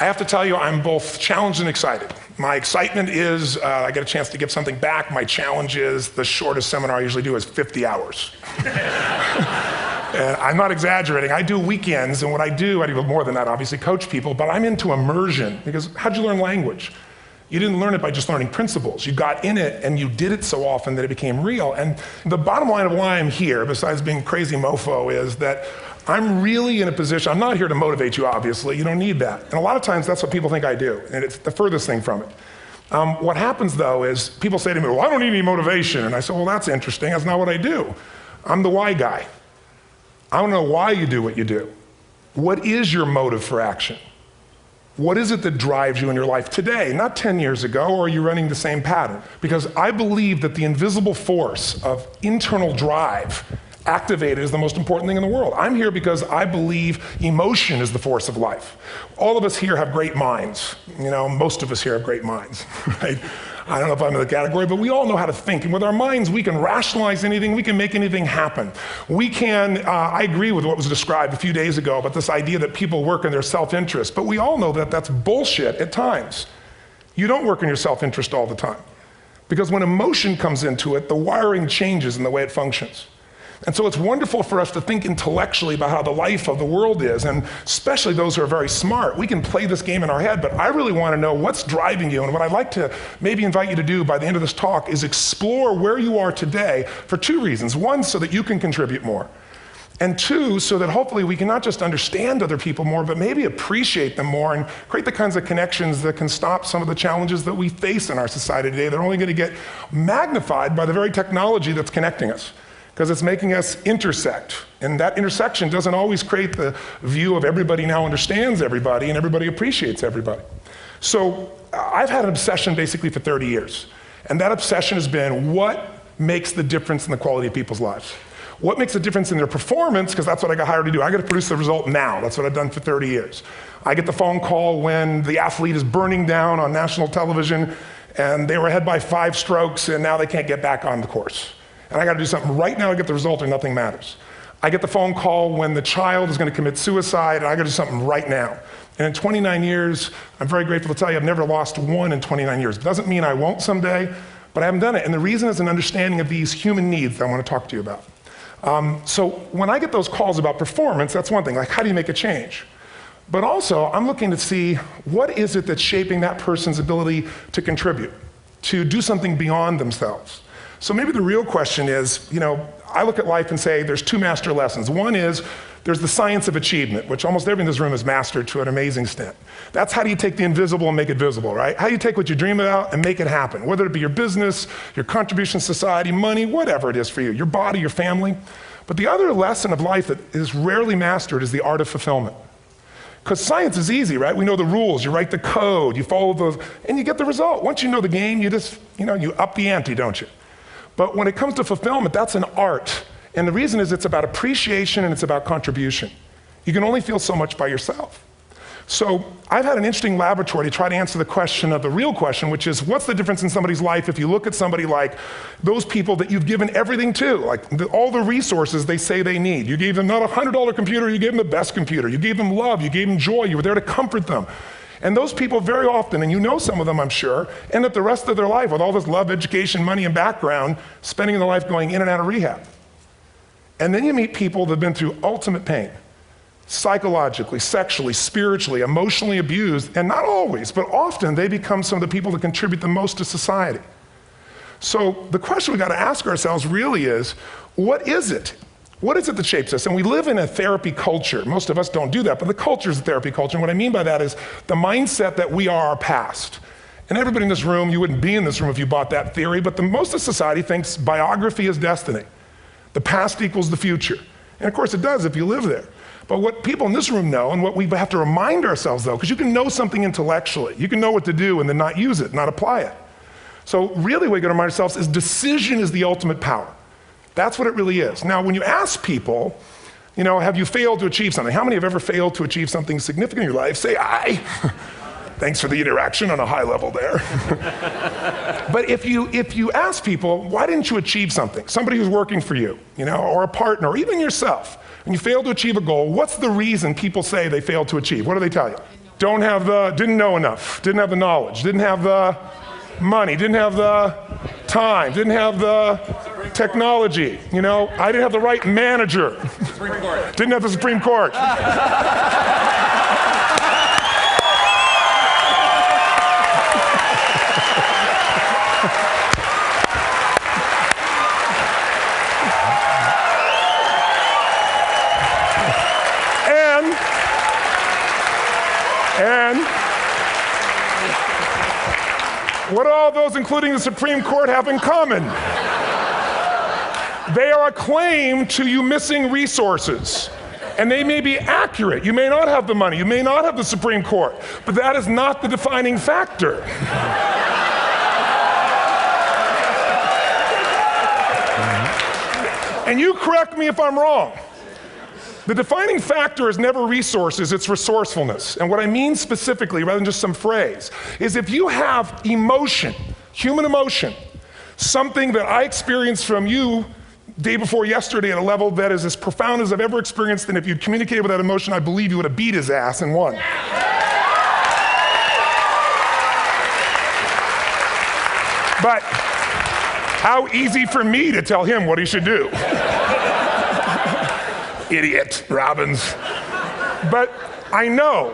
I have to tell you, I'm both challenged and excited. My excitement is I get a chance to give something back. My challenge is the shortest seminar I usually do is 50 hours. And I'm not exaggerating. I do weekends, and what I do more than that, obviously, coach people, but I'm into immersion, because how'd you learn language? You didn't learn it by just learning principles. You got in it, and you did it so often that it became real. And the bottom line of why I'm here, besides being crazy mofo, is that I'm really in a position, I'm not here to motivate you, obviously. You don't need that. And a lot of times, that's what people think I do, and it's the furthest thing from it. What happens, though, is people say to me, well, I don't need any motivation. And I say, well, that's interesting. That's not what I do. I'm the why guy. I don't know why you do what you do. What is your motive for action? What is it that drives you in your life today, not 10 years ago, or are you running the same pattern? Because I believe that the invisible force of internal drive activated is the most important thing in the world. I'm here because I believe emotion is the force of life. All of us here have great minds. You know, most of us here have great minds, right? I don't know if I'm in the category, but we all know how to think. And with our minds, we can rationalize anything. We can make anything happen. We can, I agree with what was described a few days ago about this idea that people work in their self-interest. But we all know that that's bullshit at times. You don't work in your self-interest all the time. Because when emotion comes into it, the wiring changes in the way it functions. And so it's wonderful for us to think intellectually about how the life of the world is, and especially those who are very smart. We can play this game in our head, but I really want to know what's driving you. And what I'd like to maybe invite you to do by the end of this talk is explore where you are today for two reasons. One, so that you can contribute more. And two, so that hopefully we can not just understand other people more, but maybe appreciate them more and create the kinds of connections that can stop some of the challenges that we face in our society today. They're only going to get magnified by the very technology that's connecting us, because it's making us intersect. And that intersection doesn't always create the view of everybody now understands everybody and everybody appreciates everybody. So I've had an obsession basically for 30 years. And that obsession has been what makes the difference in the quality of people's lives? What makes a difference in their performance? Because that's what I got hired to do. I got to produce the result now. That's what I've done for 30 years. I get the phone call when the athlete is burning down on national television and they were ahead by 5 strokes and now they can't get back on the course. And I got to do something right now to get the result or nothing matters. I get the phone call when the child is going to commit suicide, and I got to do something right now. And in 29 years, I'm very grateful to tell you I've never lost one in 29 years. It doesn't mean I won't someday, but I haven't done it. And the reason is an understanding of these human needs that I want to talk to you about. So when I get those calls about performance, that's one thing, like how do you make a change? But also, I'm looking to see what is it that's shaping that person's ability to contribute, to do something beyond themselves. So maybe the real question is, you know, I look at life and say there's 2 master lessons. One is there's the science of achievement, which almost everyone in this room has mastered to an amazing extent. That's how do you take the invisible and make it visible, right? How do you take what you dream about and make it happen, whether it be your business, your contribution to society, money, whatever it is for you, your body, your family. But the other lesson of life that is rarely mastered is the art of fulfillment. Because science is easy, right? We know the rules, you write the code, you follow those, and you get the result. Once you know the game, you just, you up the ante, don't you? But when it comes to fulfillment, that's an art. And the reason is it's about appreciation and it's about contribution. You can only feel so much by yourself. So I've had an interesting laboratory to try to answer the question of the real question, which is what's the difference in somebody's life if you look at somebody like those people that you've given everything to, like all the resources they say they need. You gave them not a $100 computer, you gave them the best computer. You gave them love, you gave them joy, you were there to comfort them. And those people very often, and you know some of them I'm sure, end up the rest of their life with all this love, education, money, and background, spending their life going in and out of rehab. And then you meet people that have been through ultimate pain, psychologically, sexually, spiritually, emotionally abused, and not always, but often they become some of the people that contribute the most to society. So the question we got to ask ourselves really is, what is it? What is it that shapes us? And we live in a therapy culture. Most of us don't do that, but the culture is a therapy culture. And what I mean by that is the mindset that we are our past. And everybody in this room, you wouldn't be in this room if you bought that theory, but most of society thinks biography is destiny. The past equals the future. And of course it does if you live there. But what people in this room know, and what we have to remind ourselves though, because you can know something intellectually, you can know what to do and then not use it, not apply it. So really what we got to remind ourselves is decision is the ultimate power. That's what it really is. Now, when you ask people, have you failed to achieve something? How many have ever failed to achieve something significant in your life? Say, I. Thanks for the interaction on a high level there. But if you ask people, why didn't you achieve something? Somebody who's working for you, or a partner, or even yourself, and you failed to achieve a goal, what's the reason people say they failed to achieve? What do they tell you? didn't know enough, didn't have the knowledge, didn't have the money, didn't have the time, didn't have the technology. You know, I didn't have the right manager. Didn't have the Supreme Court. And what do all those, including the Supreme Court, have in common? They are a claim to you missing resources. And they may be accurate. You may not have the money. You may not have the Supreme Court. But that is not the defining factor. And you correct me if I'm wrong. The defining factor is never resources, it's resourcefulness. And what I mean specifically, rather than just some phrase, is if you have emotion, human emotion, something that I experienced from you day before yesterday at a level that is as profound as I've ever experienced, and if you'd communicated with that emotion, I believe you would have beat his ass and won. But how easy for me to tell him what he should do. Idiot, Robbins. But I know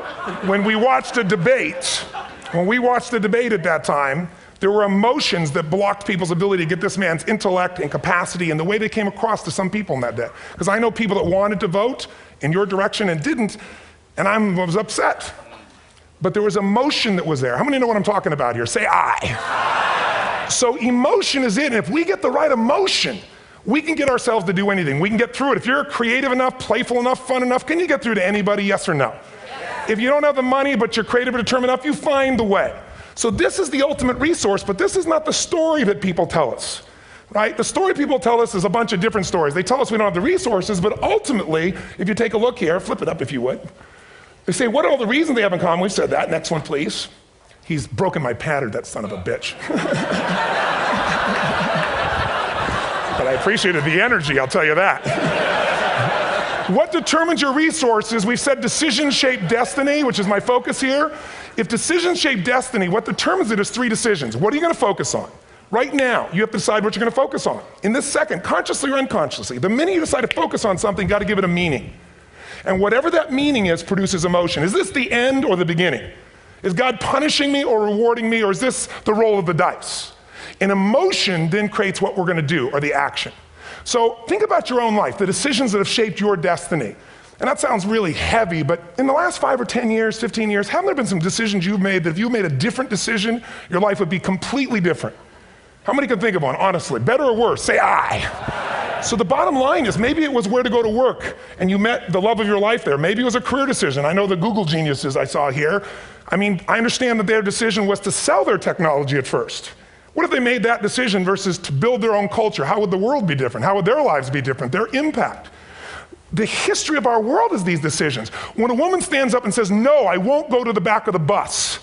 when we watched a debate, at that time, there were emotions that blocked people's ability to get this man's intellect and capacity and the way they came across to some people in that day. Because I know people that wanted to vote in your direction and didn't, and I was upset. But there was emotion that was there. How many know what I'm talking about here? Say I. So emotion is it, and if we get the right emotion, we can get ourselves to do anything. We can get through it. If you're creative enough, playful enough, fun enough, can you get through to anybody, yes or no? Yes. If you don't have the money, but you're creative and determined enough, you find the way. So this is the ultimate resource, but this is not the story that people tell us, right? The story people tell us is a bunch of different stories. They tell us we don't have the resources, but ultimately, if you take a look here, flip it up if you would. They say, what are all the reasons they have in common? We've said that. Next one, please. He's broken my pattern, that son of a bitch. But I appreciated the energy, I'll tell you that. What determines your resources? We've said decisions shape destiny, which is my focus here. If decisions shape destiny, what determines it is 3 decisions. What are you going to focus on? Right now, you have to decide what you're going to focus on. In this second, consciously or unconsciously, the minute you decide to focus on something, you've got to give it a meaning. And whatever that meaning is produces emotion. Is this the end or the beginning? Is God punishing me or rewarding me, or is this the roll of the dice? And emotion then creates what we're going to do, or the action. So think about your own life, the decisions that have shaped your destiny. And that sounds really heavy, but in the last 5 or 10 years, 15 years, haven't there been some decisions you've made that if you made a different decision, your life would be completely different? How many can think of one, honestly? Better or worse? Say I. So the bottom line is maybe it was where to go to work and you met the love of your life there. Maybe it was a career decision. I know the Google geniuses I saw here. I mean, I understand that their decision was to sell their technology at first. What if they made that decision versus to build their own culture? How would the world be different? How would their lives be different? Their impact. The history of our world is these decisions. When a woman stands up and says, no, I won't go to the back of the bus,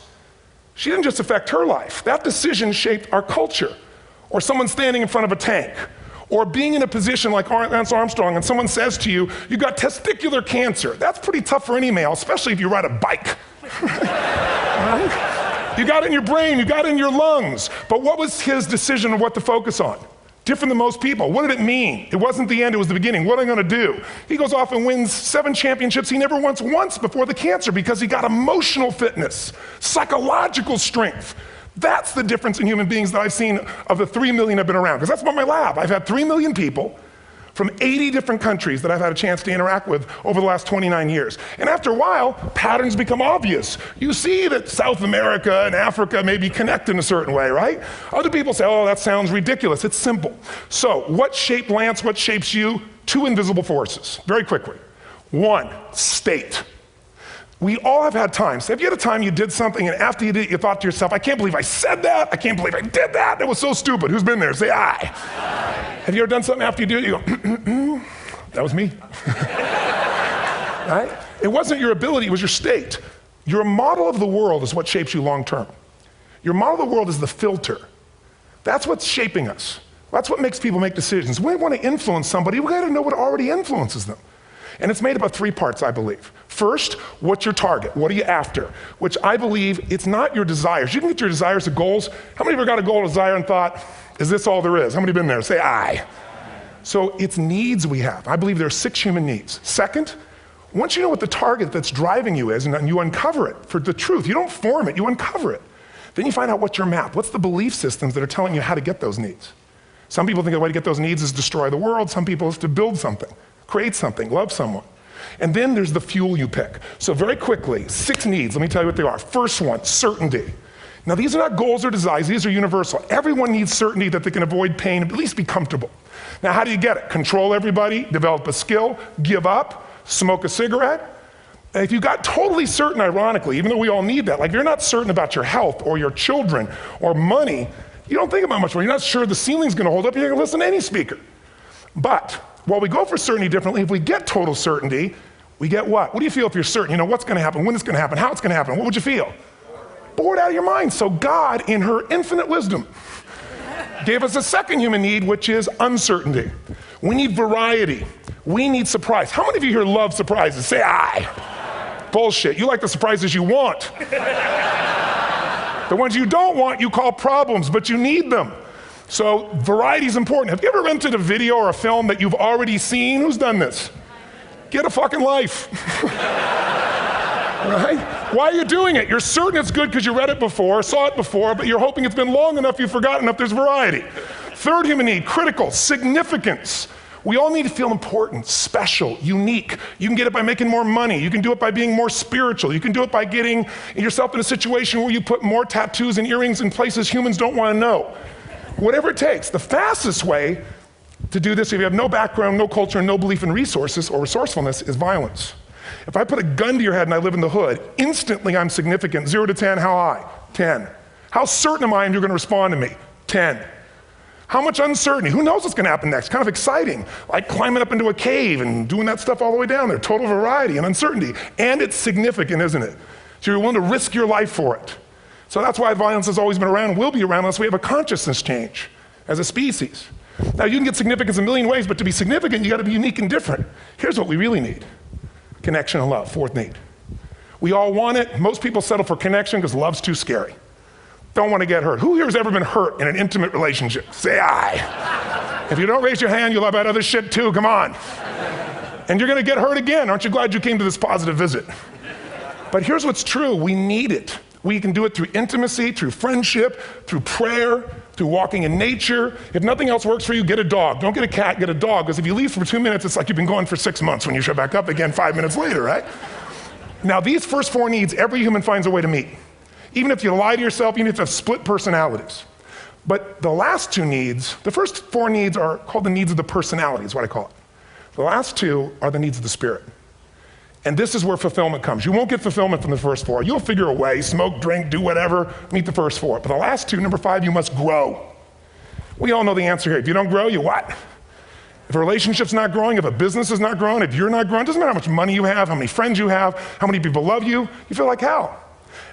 she didn't just affect her life. That decision shaped our culture. Or someone standing in front of a tank. Or being in a position like Lance Armstrong and someone says to you, you got testicular cancer. That's pretty tough for any male, especially if you ride a bike. Right? You got it in your brain, you got it in your lungs. But what was his decision of what to focus on? Different than most people. What did it mean? It wasn't the end, it was the beginning. What am I going to do? He goes off and wins 7 championships he never won once before the cancer because he got emotional fitness, psychological strength. That's the difference in human beings that I've seen of the 3 million I've been around. Because that's about my lab. I've had 3 million people from 80 different countries that I've had a chance to interact with over the last 29 years. And after a while, patterns become obvious. You see that South America and Africa may be connected in a certain way, right? Other people say, oh, that sounds ridiculous. It's simple. So what shaped Lance, what shapes you? 2 invisible forces, very quickly. 1, state. We all have had times. Have you had a time you did something and after you did it, you thought to yourself, I can't believe I said that. I can't believe I did that. That was so stupid. Who's been there? Say I. Have you ever done something after you do it, you go, that was me. Right? It wasn't your ability, it was your state. Your model of the world is what shapes you long term. Your model of the world is the filter. That's what's shaping us. That's what makes people make decisions. When we want to influence somebody, we got to know what already influences them. And it's made up of 3 parts, I believe. First, what's your target? What are you after? Which I believe it's not your desires. You can get your desires to goals. How many of you got a goal, desire, and thought, is this all there is? How many been there? Say aye. So it's needs we have. I believe there are 6 human needs. Second, once you know what the target that's driving you is and you uncover it for the truth, you don't form it, you uncover it. Then you find out what's your map. What's the belief systems that are telling you how to get those needs? Some people think the way to get those needs is destroy the world. Some people is to build something, create something, love someone. And then there's the fuel you pick. So very quickly, 6 needs, let me tell you what they are. First one, certainty. Now these are not goals or desires, these are universal. Everyone needs certainty that they can avoid pain, at least be comfortable. Now how do you get it? Control everybody, develop a skill, give up, smoke a cigarette. And if you got totally certain, ironically, even though we all need that, like if you're not certain about your health or your children or money, you don't think about much more. You're not sure the ceiling's gonna hold up, you're gonna listen to any speaker. But while we go for certainty differently, if we get total certainty, we get what? What do you feel if you're certain? You know what's gonna happen, when it's gonna happen, how it's gonna happen, what would you feel? Bored out of your mind. So God, in her infinite wisdom, gave us a second human need, which is uncertainty. We need variety. We need surprise. How many of you here love surprises? Say aye. Bullshit. You like the surprises you want. The ones you don't want, you call problems, but you need them. So variety is important. Have you ever rented a video or a film that you've already seen? Who's done this? Get a fucking life. Right? Why are you doing it? You're certain it's good because you read it before, saw it before, but you're hoping it's been long enough you've forgotten enough there's variety. Third human need, critical, significance. We all need to feel important, special, unique. You can get it by making more money. You can do it by being more spiritual. You can do it by getting yourself in a situation where you put more tattoos and earrings in places humans don't want to know. Whatever it takes. The fastest way to do this, if you have no background, no culture, no belief in resources or resourcefulness, is violence. If I put a gun to your head and I live in the hood, instantly I'm significant. 0 to 10, how high? 10. How certain am I you're gonna respond to me? 10. How much uncertainty? Who knows what's gonna happen next? Kind of exciting, like climbing up into a cave and doing that stuff all the way down there. Total variety and uncertainty. And it's significant, isn't it? So you're willing to risk your life for it. So that's why violence has always been around and will be around unless we have a consciousness change as a species. Now you can get significance a million ways, but to be significant, you gotta be unique and different. Here's what we really need. Connection and love, fourth need. We all want it. Most people settle for connection because love's too scary. Don't want to get hurt. Who here has ever been hurt in an intimate relationship? Say aye. If you don't raise your hand, you'll have had other shit too, come on. And you're gonna get hurt again. Aren't you glad you came to this positive visit? But here's what's true, we need it. We can do it through intimacy, through friendship, through prayer, through walking in nature. If nothing else works for you, get a dog. Don't get a cat, get a dog, because if you leave for 2 minutes, it's like you've been gone for 6 months when you show back up again 5 minutes later, right? Now these first 4 needs, every human finds a way to meet. Even if you lie to yourself, even if you have split personalities. But the last 2 needs, the first 4 needs are called the needs of the personality, is what I call it. The last 2 are the needs of the spirit. And this is where fulfillment comes. You won't get fulfillment from the first 4. You'll figure a way, smoke, drink, do whatever, meet the first 4. But the last 2, number 5, you must grow. We all know the answer here. If you don't grow, you what? If a relationship's not growing, if a business is not growing, if you're not growing, it doesn't matter how much money you have, how many friends you have, how many people love you, you feel like hell.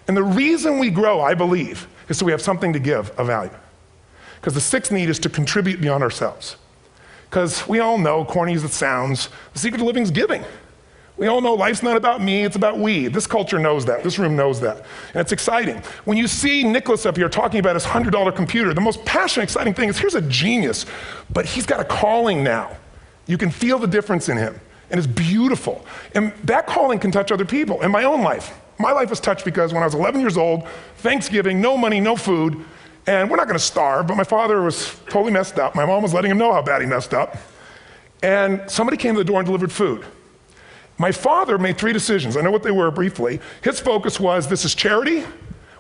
And the reason we grow, I believe, is so we have something to give of value. Because the 6th need is to contribute beyond ourselves. Because we all know, corny as it sounds, the secret of living is giving. We all know life's not about me, it's about we. This culture knows that, this room knows that. And it's exciting. When you see Nicholas up here talking about his $100 computer, the most passionate, exciting thing is here's a genius, but he's got a calling now. You can feel the difference in him, and it's beautiful. And that calling can touch other people. In my own life, my life was touched because when I was 11 years old, Thanksgiving, no money, no food, and we're not gonna starve, but my father was totally messed up. My mom was letting him know how bad he messed up. And somebody came to the door and delivered food. My father made 3 decisions. I know what they were briefly. His focus was, this is charity.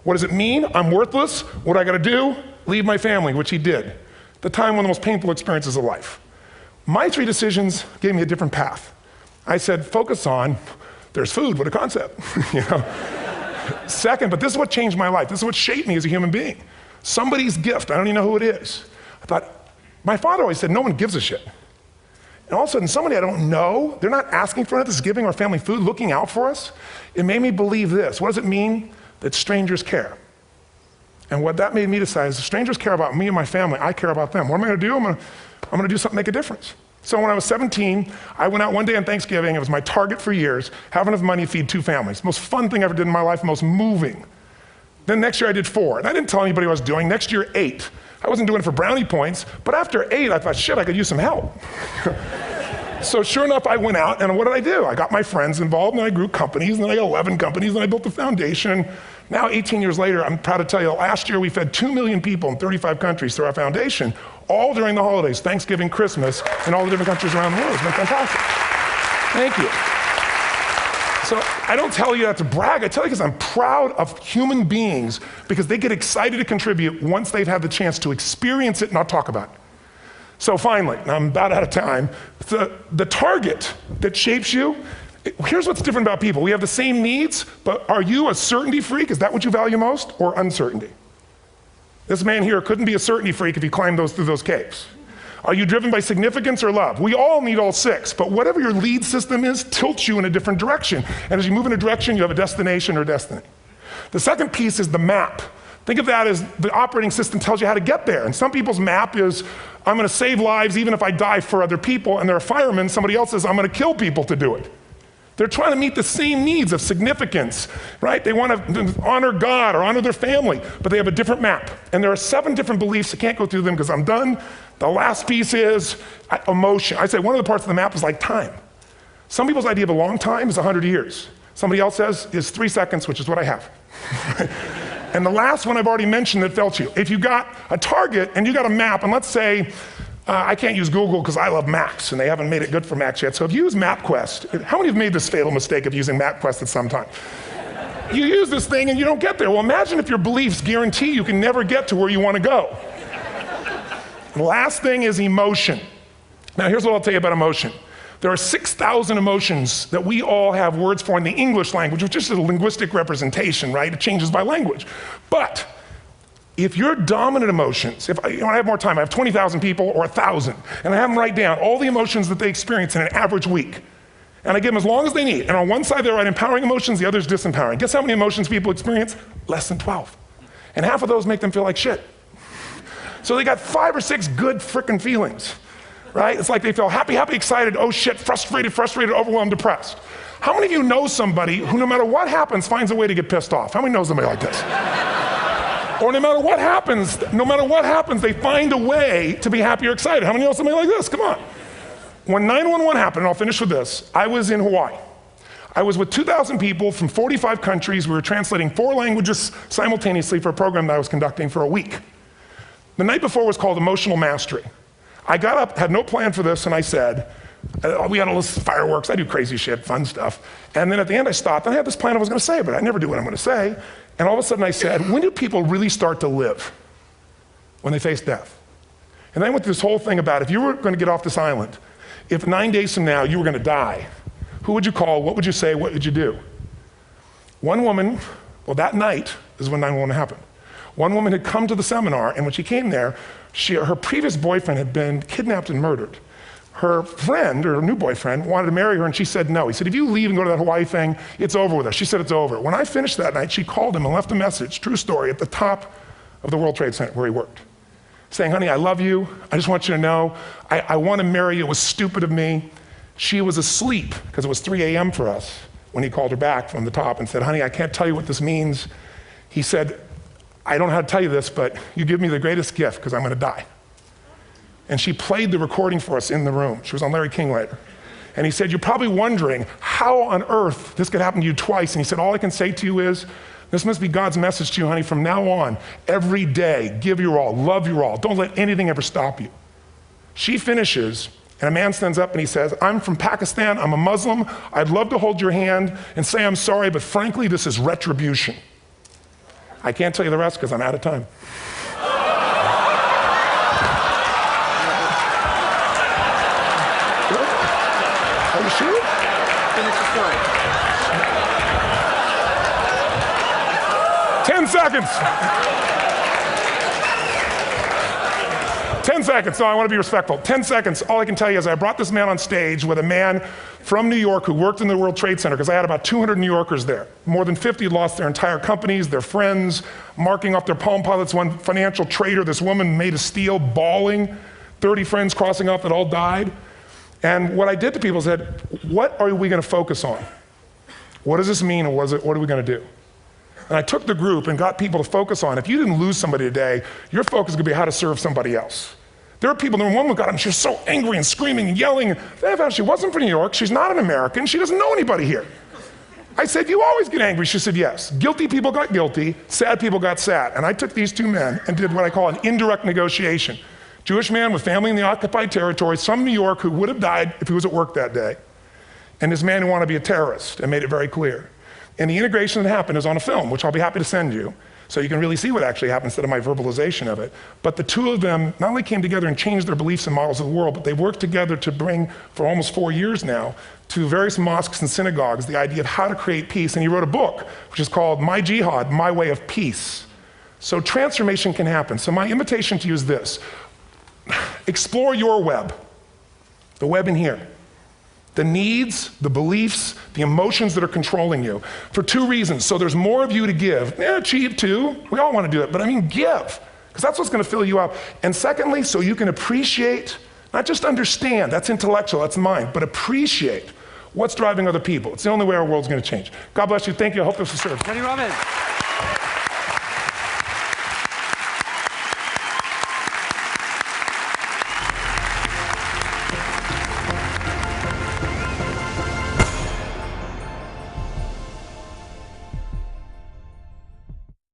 What does it mean? I'm worthless. What do I gotta do? Leave my family, which he did. At the time, one of the most painful experiences of life. My 3 decisions gave me a different path. I said, focus on, there's food, what a concept. You know? Second, but this is what changed my life. This is what shaped me as a human being. Somebody's gift, I don't even know who it is. I thought, my father always said, no one gives a shit. And all of a sudden, somebody I don't know, they're not asking for it, this is giving our family food, looking out for us. It made me believe this. What does it mean? That strangers care. And what that made me decide is if strangers care about me and my family, I care about them. What am I gonna do? I'm gonna do something to make a difference. So when I was 17, I went out one day on Thanksgiving. It was my target for years, have enough money to feed 2 families. Most fun thing I ever did in my life, most moving. Then next year I did 4, and I didn't tell anybody what I was doing. Next year, 8. I wasn't doing it for brownie points, but after 8, I thought, shit, I could use some help. So sure enough, I went out, and what did I do? I got my friends involved, and I grew companies, and then I got 11 companies, and I built a foundation. Now, 18 years later, I'm proud to tell you, last year we fed 2 million people in 35 countries through our foundation, all during the holidays, Thanksgiving, Christmas, in all the different countries around the world. It's been fantastic. Thank you. So I don't tell you that to brag, I tell you because I'm proud of human beings because they get excited to contribute once they've had the chance to experience it, not talk about it. So finally, and I'm about out of time, the target that shapes you, here's what's different about people. We have the same needs, but are you a certainty freak? Is that what you value most, or uncertainty? This man here couldn't be a certainty freak if he climbed through those caves. Are you driven by significance or love? We all need all 6, but whatever your lead system is tilts you in a different direction. And as you move in a direction, you have a destination or destiny. The second piece is the map. Think of that as the operating system tells you how to get there. And some people's map is, I'm gonna save lives even if I die for other people, and they're a fireman. Somebody else says, I'm gonna kill people to do it. They're trying to meet the same needs of significance, right? They want to honor God or honor their family, but they have a different map. And there are 7 different beliefs. I can't go through them because I'm done. The last piece is emotion. I say one of the parts of the map is like time. Some people's idea of a long time is 100 years. Somebody else says is 3 seconds, which is what I have. And the last one I've already mentioned that felt you. If you got a target and you got a map, and let's say, I can't use Google because I love maps, and they haven't made it good for Macs yet. So if you use MapQuest, how many have made this fatal mistake of using MapQuest at some time? You use this thing and you don't get there. Well, imagine if your beliefs guarantee you can never get to where you want to go. The last thing is emotion. Now here's what I'll tell you about emotion. There are 6,000 emotions that we all have words for in the English language, which is a linguistic representation, right? It changes by language. But if your dominant emotions, if I have more time, I have 20,000 people or 1,000, and I have them write down all the emotions that they experience in an average week. And I give them as long as they need. And on one side, they write empowering emotions, the other is disempowering. Guess how many emotions people experience? Less than 12. And half of those make them feel like shit. So they got 5 or 6 good frickin' feelings, right? It's like they feel happy, happy, excited, oh shit, frustrated, overwhelmed, depressed. How many of you know somebody who no matter what happens finds a way to get pissed off? How many know somebody like this? Or no matter what happens, they find a way to be happy or excited. How many know somebody like this? Come on. When 9/11 happened, and I'll finish with this, I was in Hawaii. I was with 2,000 people from 45 countries. We were translating 4 languages simultaneously for a program that I was conducting for a week. The night before was called Emotional Mastery. I got up, had no plan for this, and I said, we had all this fireworks, I do crazy shit, fun stuff. And then at the end I stopped, and I had this plan I was gonna say, but I never do what I'm gonna say. And all of a sudden I said, when do people really start to live? When they face death. And then I went through this whole thing about if you were gonna get off this island, if 9 days from now you were gonna die, who would you call, what would you say, what would you do? One woman, well that night is when 9/11 happened. One woman had come to the seminar, and when she came there, her previous boyfriend had been kidnapped and murdered. Her friend, or her new boyfriend, wanted to marry her, and she said no. He said, if you leave and go to that Hawaii thing, it's over with us. She said it's over. When I finished that night, she called him and left a message, true story, at the top of the World Trade Center where he worked, saying, honey, I love you. I just want you to know, I want to marry you. It was stupid of me. She was asleep, because it was 3 a.m. for us, when he called her back from the top and said, honey, I can't tell you what this means. He said, I don't know how to tell you this, but you give me the greatest gift, because I'm going to die. And she played the recording for us in the room. She was on Larry King later. And he said, you're probably wondering how on earth this could happen to you twice. And he said, all I can say to you is, this must be God's message to you, honey. From now on, every day, give your all, love your all. Don't let anything ever stop you. She finishes, and a man stands up and he says, I'm from Pakistan, I'm a Muslim. I'd love to hold your hand and say I'm sorry, but frankly, this is retribution. I can't tell you the rest because I'm out of time. Are you sure? Finish the story. 10 seconds. 10 seconds. No, I want to be respectful. 10 seconds. All I can tell you is I brought this man on stage with a man from New York who worked in the World Trade Center, because I had about 200 New Yorkers there. More than 50 lost their entire companies, their friends, marking off their Palm Pilots. One financial trader, this woman made of steel, bawling. 30 friends crossing off that all died. And what I did to people said, what are we going to focus on? What does this mean, and what are we going to do? And I took the group and got people to focus on, if you didn't lose somebody today, your focus is going to be how to serve somebody else. There are people, the woman got him, she was so angry and screaming and yelling. And she wasn't from New York, she's not an American, she doesn't know anybody here. I said, you always get angry. She said, yes. Guilty people got guilty, sad people got sad. And I took these two men and did what I call an indirect negotiation. Jewish man with family in the occupied territory, some New York who would have died if he was at work that day, and this man who wanted to be a terrorist, and made it very clear. And the integration that happened is on a film, which I'll be happy to send you, so you can really see what actually happened instead of my verbalization of it. But the two of them not only came together and changed their beliefs and models of the world, but they worked together to bring, for almost 4 years now, to various mosques and synagogues, the idea of how to create peace. And he wrote a book, which is called My Jihad, My Way of Peace. So transformation can happen. So my invitation to you is this. Explore your web, the web in here. The needs, the beliefs, the emotions that are controlling you, for two reasons. So there's more of you to give. Achieve too, we all want to do it, but I mean give, because that's what's going to fill you up. And secondly, so you can appreciate, not just understand, that's intellectual, that's mind, but appreciate what's driving other people. It's the only way our world's going to change. God bless you, thank you, I hope this will serve. TonyRobbins.